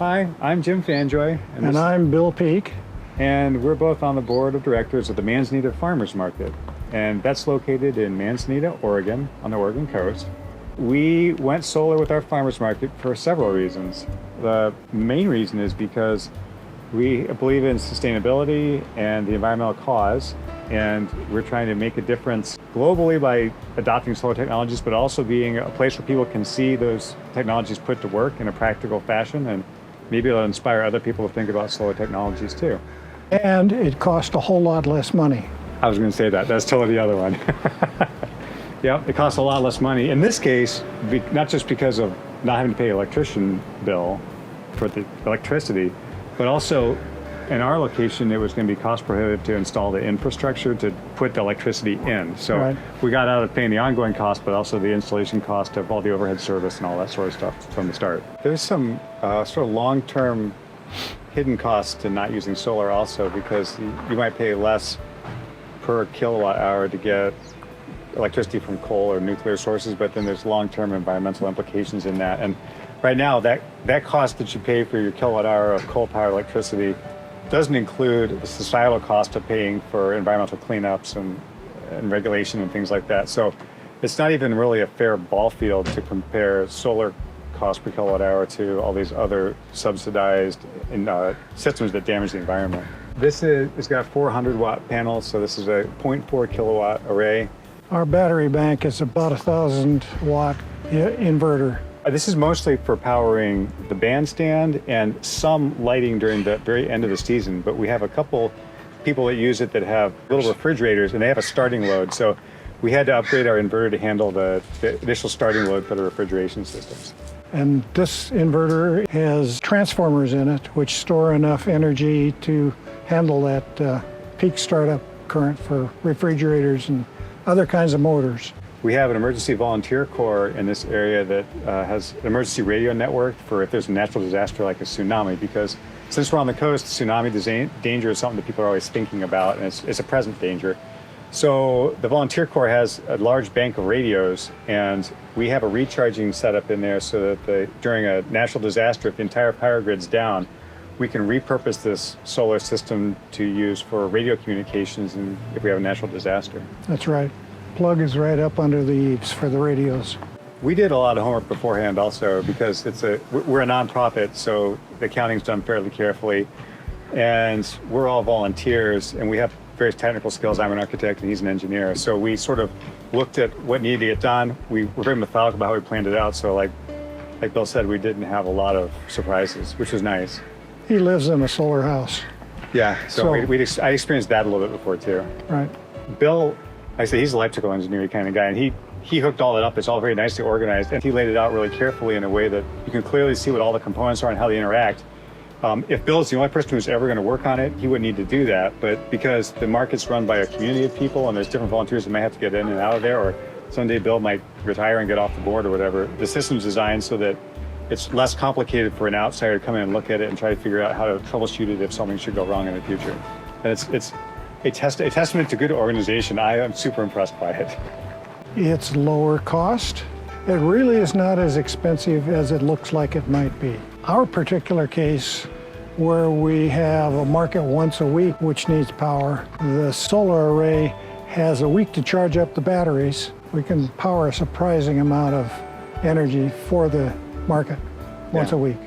Hi, I'm Jim Fanjoy. And I'm Bill Peak. And we're both on the board of directors of the Manzanita Farmers Market. And that's located in Manzanita, Oregon, on the Oregon coast. We went solar with our farmers market for several reasons. The main reason is because we believe in sustainability and the environmental cause, and we're trying to make a difference globally by adopting solar technologies, but also being a place where people can see those technologies put to work in a practical fashion, and maybe it'll inspire other people to think about solar technologies too. And it cost a whole lot less money. I was going to say that. That's totally the other one. Yeah, it costs a lot less money. In this case, not just because of not having to pay an electrician bill for the electricity, but also in our location, it was going to be cost prohibitive to install the infrastructure to put the electricity in. So Right. We got out of paying the ongoing cost, but also the installation cost of all the overhead service and all that sort of stuff from the start. There's some sort of long-term hidden costs to not using solar also, because you might pay less per kilowatt hour to get electricity from coal or nuclear sources, but then there's long-term environmental implications in that. And right now, that cost that you pay for your kilowatt hour of coal-powered electricity doesn't include the societal cost of paying for environmental cleanups and regulation and things like that. So it's not even really a fair ball field to compare solar cost per kilowatt hour to all these other subsidized systems that damage the environment. It's got 400 watt panels, so this is a 0.4 kilowatt array. Our battery bank is about 1,000 watt inverter. This is mostly for powering the bandstand and some lighting during the very end of the season, but we have a couple people that use it that have little refrigerators, and they have a starting load. So we had to upgrade our inverter to handle the initial starting load for the refrigeration systems. And this inverter has transformers in it, which store enough energy to handle that peak startup current for refrigerators and other kinds of motors. We have an emergency volunteer corps in this area that has an emergency radio network for if there's a natural disaster like a tsunami, because since we're on the coast, tsunami danger is something that people are always thinking about, and it's a present danger. So the volunteer corps has a large bank of radios, and we have a recharging setup in there so that during a natural disaster, if the entire power grid's down, we can repurpose this solar system to use for radio communications and if we have a natural disaster. That's right. Plug is right up under the eaves for the radios. We did a lot of homework beforehand also, because we're a nonprofit, so the accounting's done fairly carefully, and we're all volunteers, and we have various technical skills. I'm an architect and he's an engineer, so we sort of looked at what needed to get done. We were very methodical about how we planned it out, so like Bill said, we didn't have a lot of surprises, which was nice. He lives in a solar house. Yeah, so I experienced that a little bit before too. Right. Bill, like I said, he's an electrical engineer kind of guy, and he hooked all that up. It's all very nicely organized, and he laid it out really carefully in a way that you can clearly see what all the components are and how they interact. If Bill's the only person who's ever going to work on it, he wouldn't need to do that. But because the market's run by a community of people, and there's different volunteers that may have to get in and out of there, or someday Bill might retire and get off the board or whatever, the system's designed so that it's less complicated for an outsider to come in and look at it and try to figure out how to troubleshoot it if something should go wrong in the future. And it's a testament to good organization. I am super impressed by it. It's lower cost. It really is not as expensive as it looks like it might be. Our particular case, where we have a market once a week which needs power, the solar array has a week to charge up the batteries. We can power a surprising amount of energy for the market once a week.